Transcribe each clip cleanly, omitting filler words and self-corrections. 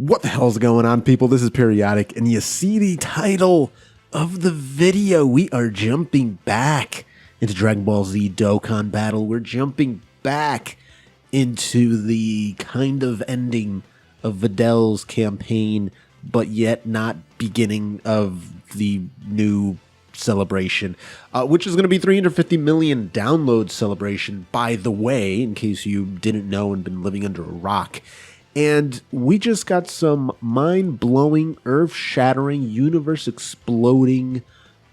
What the hell's going on, people? This is Periodic, and you see the title of the video. We are jumping back into Dragon Ball Z Dokkan Battle. We're jumping back into the kind of ending of Vidal's campaign, but yet not beginning of the new celebration, which is going to be 350 million download celebration, by the way, in case you didn't know and been living under a rock. And we just got some mind-blowing, earth-shattering, universe-exploding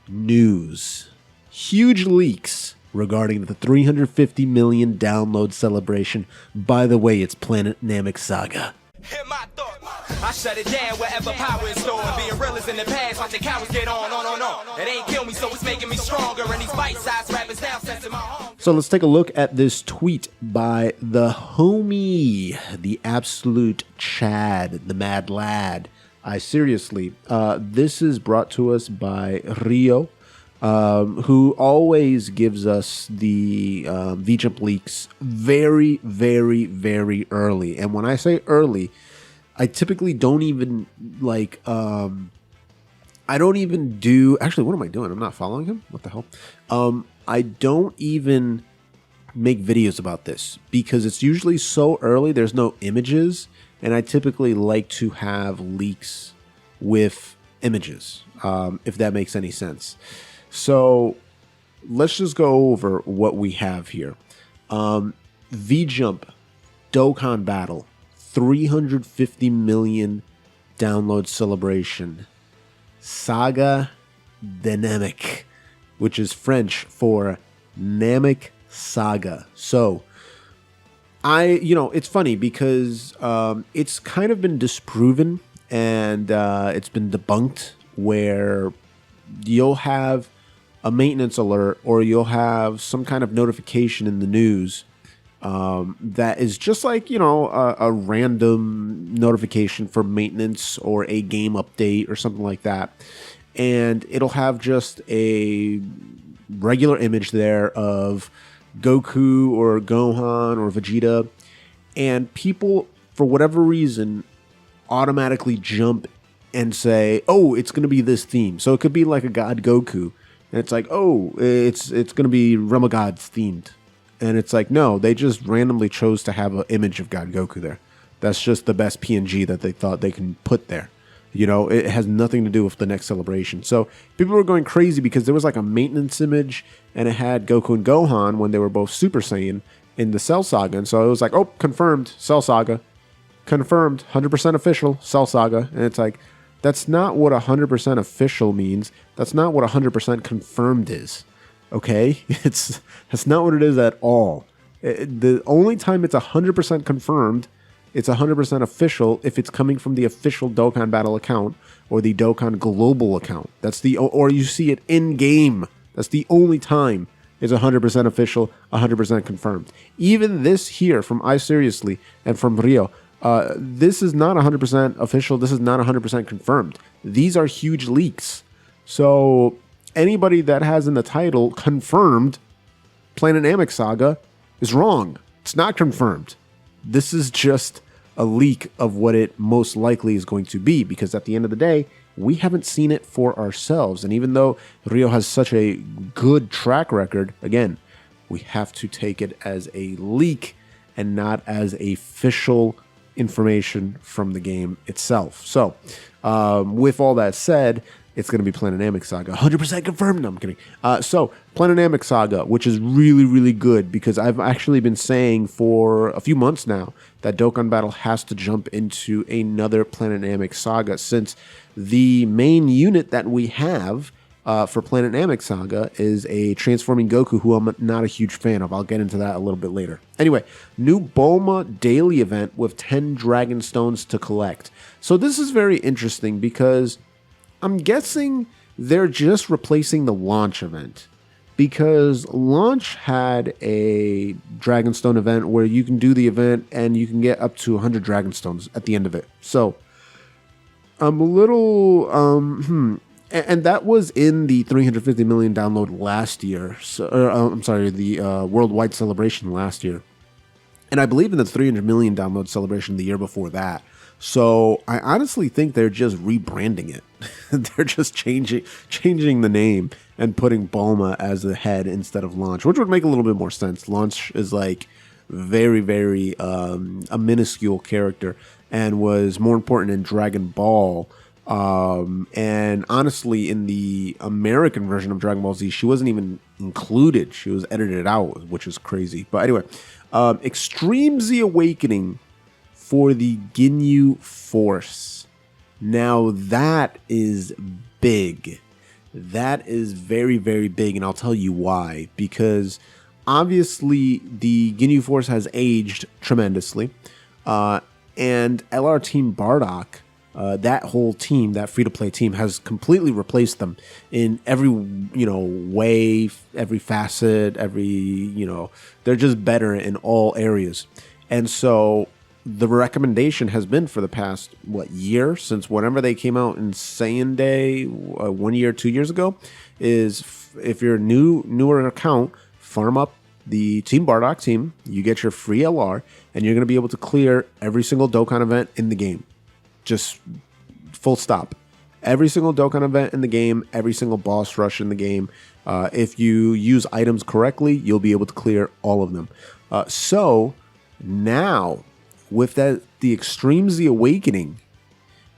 news. Huge leaks regarding the 350 million download celebration. By the way, it's Planet Namek Saga. Hit my thought. I shut it down wherever power is stored. Being real is in the past, watch the cowards get on. It ain't kill me, so it's making me stronger. And these bite-sized rappers now sensing my home. So let's take a look at this tweet by the homie, the absolute Chad, the mad lad. Seriously, this is brought to us by Rio, who always gives us the V-Jump leaks very, very, very early. And when I say early, I typically don't even like, I don't even do, actually, what am I doing? I'm not following him? What the hell? I don't even make videos about this because it's usually so early, there's no images, and I typically like to have leaks with images, if that makes any sense. So let's just go over what we have here. V-Jump Dokkan Battle, 350 million download celebration. Saga de Namek, which is French for Namek Saga. So it's funny because it's kind of been disproven and it's been debunked where you'll have a maintenance alert or you'll have some kind of notification in the news that is just like, a random notification for maintenance or a game update or something like that. And it'll have just a regular image there of Goku or Gohan or Vegeta. And people, for whatever reason, automatically jump and say, oh, it's going to be this theme. So it could be like a God Goku. And it's like, oh, it's going to be Realm of Gods themed. And it's like, no, they just randomly chose to have an image of God Goku there. That's just the best PNG that they thought they can put there. It has nothing to do with the next celebration. So people were going crazy because there was like a maintenance image and it had Goku and Gohan when they were both Super Saiyan in the Cell Saga. And so it was like, oh, confirmed, Cell Saga. Confirmed, 100% official, Cell Saga. And it's like, that's not what 100% official means. That's not what 100% confirmed is. Okay? That's not what it is at all. The only time it's 100% confirmed, it's 100% official if it's coming from the official Dokkan Battle account or the Dokkan Global account. Or you see it in game. That's the only time it's 100% official, 100% confirmed. Even this here from I Seriously and from Rio, this is not 100% official. This is not 100% confirmed. These are huge leaks. So anybody that has in the title confirmed Planet Namek Saga is wrong. It's not confirmed. This is just a leak of what it most likely is going to be, because at the end of the day, we haven't seen it for ourselves. And even though Rio has such a good track record, again, we have to take it as a leak and not as official information from the game itself. So with all that said, it's going to be Planet Namek Saga. 100% confirmed. No, I'm kidding. So Planet Namek Saga, which is really, really good because I've actually been saying for a few months now that Dokkan Battle has to jump into another Planet Namek Saga, since the main unit that we have for Planet Namek Saga is a transforming Goku, who I'm not a huge fan of. I'll get into that a little bit later. Anyway, new Bulma daily event with 10 Dragon Stones to collect. So this is very interesting because I'm guessing they're just replacing the launch event, because launch had a Dragonstone event where you can do the event and you can get up to 100 Dragonstones at the end of it. So I'm a little, and that was in the 350 million download last year. So, I'm sorry, the worldwide celebration last year. And I believe in the 300 million download celebration the year before that. So I honestly think they're just rebranding it. They're just changing the name and putting Bulma as the head instead of Launch, which would make a little bit more sense. Launch is like very, very a minuscule character and was more important in Dragon Ball. And honestly, in the American version of Dragon Ball Z, she wasn't even included. She was edited out, which is crazy. But anyway, Extreme Z Awakening for the Ginyu Force. Now that is big. That is very, very big, and I'll tell you why. Because obviously the Ginyu Force has aged tremendously, and LR Team Bardock, that whole team, that free-to-play team, has completely replaced them in every way, every facet, they're just better in all areas, and so the recommendation has been for the past, year, since whenever they came out in Saiyan Day, 1 year, 2 years ago, is if you're a newer account, farm up the Team Bardock team, you get your free LR, and you're going to be able to clear every single Dokkan event in the game. Just full stop. Every single Dokkan event in the game, every single boss rush in the game. If you use items correctly, you'll be able to clear all of them. So now, with the Extreme Z Awakening,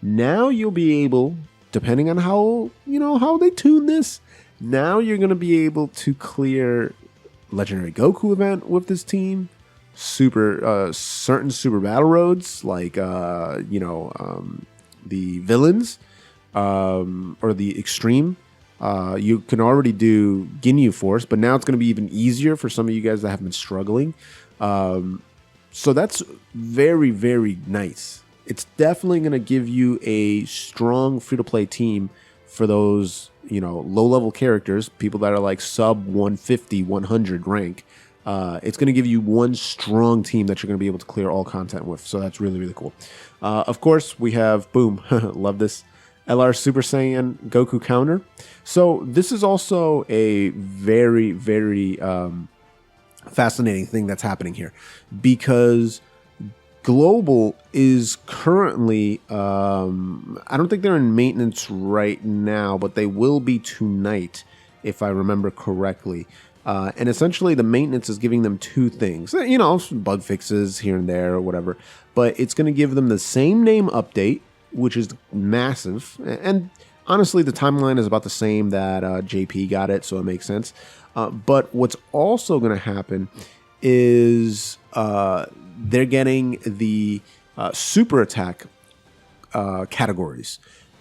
now you'll be able, depending on how they tune this, now you're going to be able to clear Legendary Goku event with this team, certain super battle roads like the villains or the Extreme. You can already do Ginyu Force, but now it's going to be even easier for some of you guys that have been struggling. So that's very, very nice. It's definitely going to give you a strong free-to-play team for those, low-level characters, people that are like sub 150, 100 rank. It's going to give you one strong team that you're going to be able to clear all content with. So that's really, really cool. Of course, we have, boom, love this, LR Super Saiyan Goku counter. So this is also a very, very fascinating thing that's happening here, because Global is currently, I don't think they're in maintenance right now, but they will be tonight, if I remember correctly. And essentially the maintenance is giving them two things, bug fixes here and there or whatever, but it's going to give them the same name update, which is massive. And honestly, the timeline is about the same that JP got it, so it makes sense. But what's also going to happen is they're getting the super attack categories,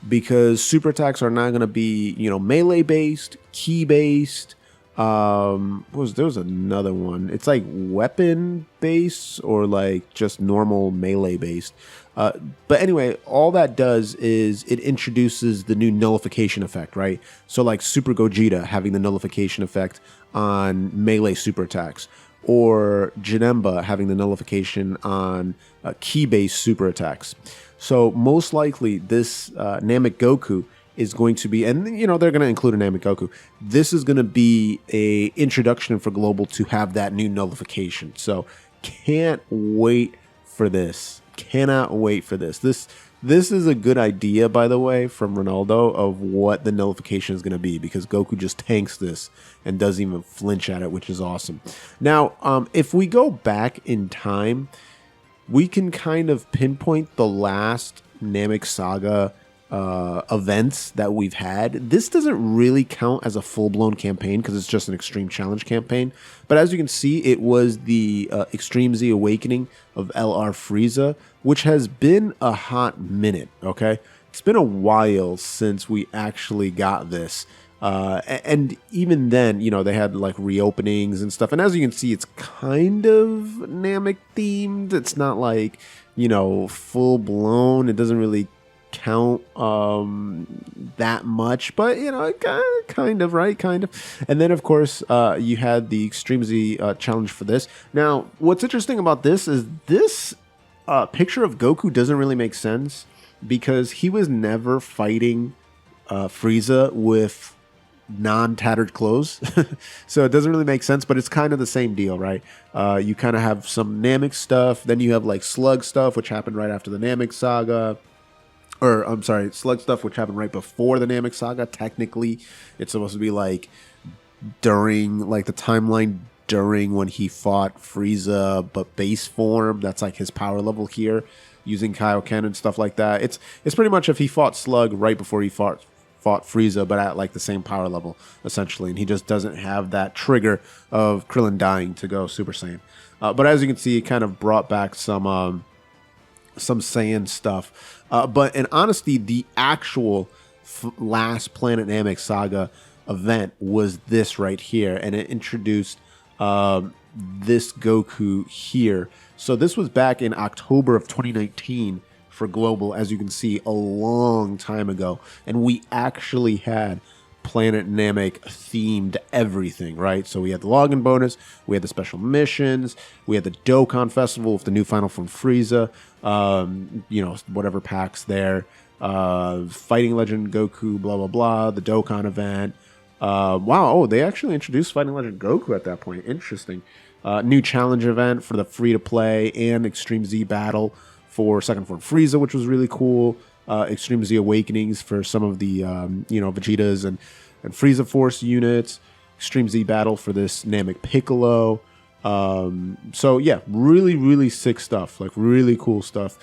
because super attacks are not going to be, melee based, key based. There was another one. It's like weapon based or like just normal melee based. But anyway, all that does is it introduces the new nullification effect, right? So like Super Gogeta having the nullification effect on melee super attacks, or Janemba having the nullification on key-based super attacks. So most likely this Namek Goku is going to be, and they're going to include a Namek Goku. This is going to be a introduction for Global to have that new nullification. So can't wait for this. Cannot wait for this. This is a good idea, by the way, from Ronaldo of what the nullification is going to be, because Goku just tanks this and doesn't even flinch at it, which is awesome. Now, if we go back in time, we can kind of pinpoint the last Namek Saga events that we've had. This doesn't really count as a full-blown campaign because it's just an Extreme Challenge campaign. But as you can see, it was the Extreme Z Awakening of LR Frieza, which has been a hot minute, okay? It's been a while since we actually got this. And even then, they had like reopenings and stuff. And as you can see, it's kind of Namek themed. It's not like, full-blown. It doesn't really count that much, but kind of, right? Kind of. And then of course you had the Extreme Z challenge for this. Now what's interesting about this is this picture of Goku doesn't really make sense, because he was never fighting Frieza with non-tattered clothes. So it doesn't really make sense, but it's kind of the same deal, right? You kind of have some Namek stuff, then you have like Slug stuff, which happened right after the Namek Saga. Or, I'm sorry, Slug stuff, which happened right before the Namek Saga. Technically, it's supposed to be like during, like the timeline during when he fought Frieza, but base form. That's like his power level here, using Kaioken and stuff like that. It's pretty much if he fought Slug right before he fought Frieza, but at like the same power level, essentially. And he just doesn't have that trigger of Krillin dying to go Super Saiyan. But as you can see, it kind of brought back some Saiyan stuff. But in honesty, the actual last Planet Namek Saga event was this right here. And it introduced this Goku here. So this was back in October of 2019 for Global, as you can see, a long time ago. And we actually had Planet Namek themed everything, right? So we had the login bonus, we had the special missions, we had the Dokkan Festival with the new Final Form Frieza, you know, whatever packs there, Fighting Legend Goku, blah, blah, blah, the Dokkan event. Wow, oh, they actually introduced Fighting Legend Goku at that point. Interesting. New challenge event for the free-to-play and Extreme Z Battle for Second Form Frieza, which was really cool. Extreme Z Awakenings for some of the, you know, Vegetas and Frieza Force units. Extreme Z Battle for this Namek Piccolo. So, yeah, really, really sick stuff. Like, really cool stuff.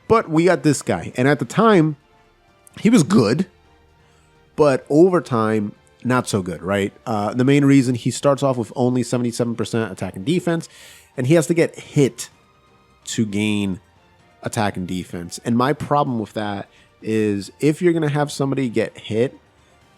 But we got this guy. And at the time, he was good. But over time, not so good, right? The main reason, he starts off with only 77% attack and defense. And he has to get hit to gain attack and defense. And my problem with that is if you're going to have somebody get hit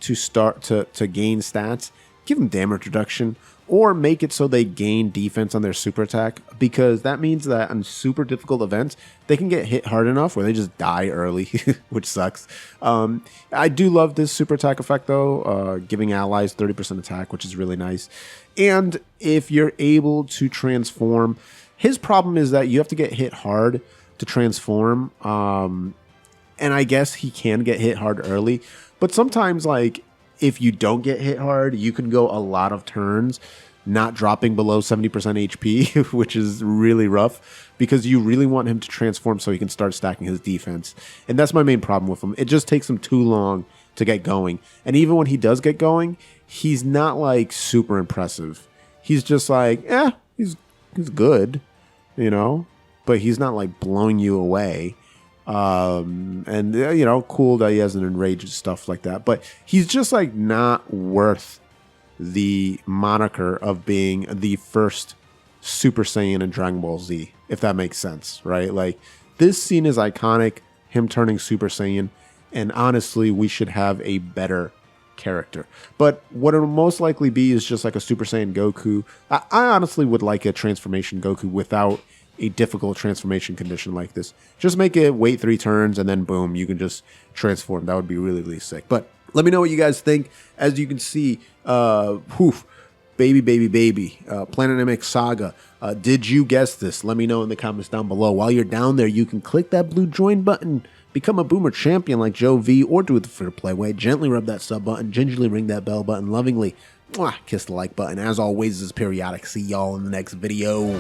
to start to gain stats, give them damage reduction or make it so they gain defense on their super attack, because that means that on super difficult events, they can get hit hard enough where they just die early, which sucks. I do love this super attack effect though, giving allies 30% attack, which is really nice. And if you're able to transform, his problem is that you have to get hit hard to transform, and I guess he can get hit hard early, but sometimes, like, if you don't get hit hard, you can go a lot of turns not dropping below 70% HP, which is really rough, because you really want him to transform so he can start stacking his defense. And that's my main problem with him. It just takes him too long to get going. And even when he does get going, he's not like super impressive. He's just like, he's good, you know? But he's not like blowing you away. And you know, cool that he has an enrage and stuff like that. But he's just like not worth the moniker of being the first Super Saiyan in Dragon Ball Z, if that makes sense, right? Like, this scene is iconic, him turning Super Saiyan, and honestly, we should have a better character. But what it'll most likely be is just like a Super Saiyan Goku. I honestly would like a transformation Goku without a difficult transformation condition like this. Just make it wait 3 turns and then boom, you can just transform. That would be really, really sick. But let me know what you guys think. As you can see, baby, Planet Namek Saga. Did you guess this? Let me know in the comments down below. While you're down there, you can click that blue join button, become a boomer champion like Joe V, or do it the fair play way. Gently rub that sub button, gingerly ring that bell button lovingly. Mwah, kiss the like button. As always, this is Periodic. See y'all in the next video.